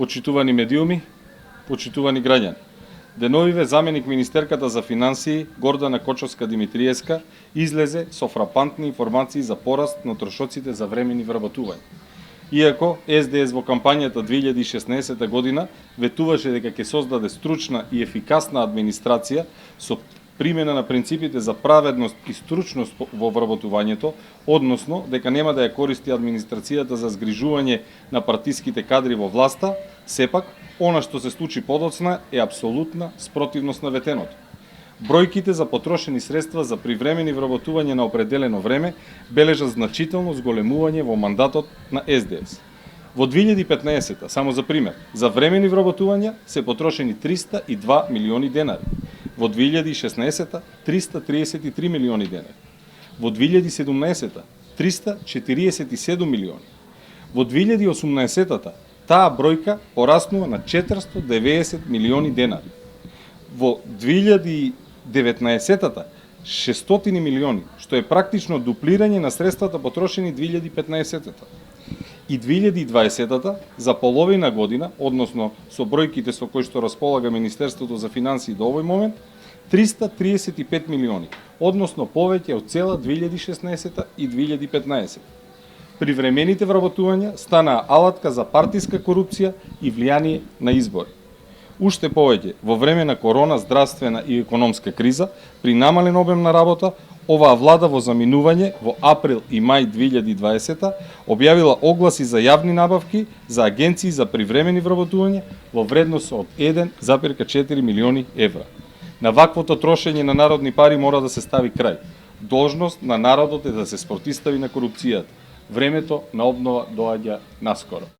почитувани медиуми, почитувани граѓани. Деновиве заменик министерката за финансии Гордана Кочовска-Димитриевска излезе со фрапантни информации за пораст на трошоците за времени вработување. Иако СДС во кампањата 2016 година ветуваше дека ќе создаде стручна и ефикасна администрација со примена на принципите за праведност и стручност во вработувањето, односно дека нема да ја користи администрацијата за згрижување на партиските кадри во власта, сепак, она што се случи подоцна е апсолутна спротивност на ветеното. Бројките за потрошени средства за привремени вработување на определено време бележат значително зголемување во мандатот на СДС. Во 2015, само за пример, за времени вработувања се потрошени 302 милиони денари. Во 2016 333 милиони денари. Во 2017 347 милиони. Во 2018 таа бројка пораснува на 490 милиони денари. Во 2019 600 милиони, што е практично дуплирање на средствата потрошени 2015 и 2020 за половина година, односно со бројките со кои што располага Министерството за финансии до овој момент, 335 милиони, односно повеќе од цела 2016 и 2015. Привремените вработувања станаа алатка за партиска корупција и влијание на избори. Уште повеќе, во време на корона, здравствена и економска криза, при намален обем на работа, оваа влада во заминување во април и мај 2020 објавила огласи за јавни набавки за агенции за привремени вработувања во вредност од 1,4 милиони евра. На ваквото трошење на народни пари мора да се стави крај. Должност на народот е да се спротистави на корупцијата. Времето на обнова доаѓа наскоро.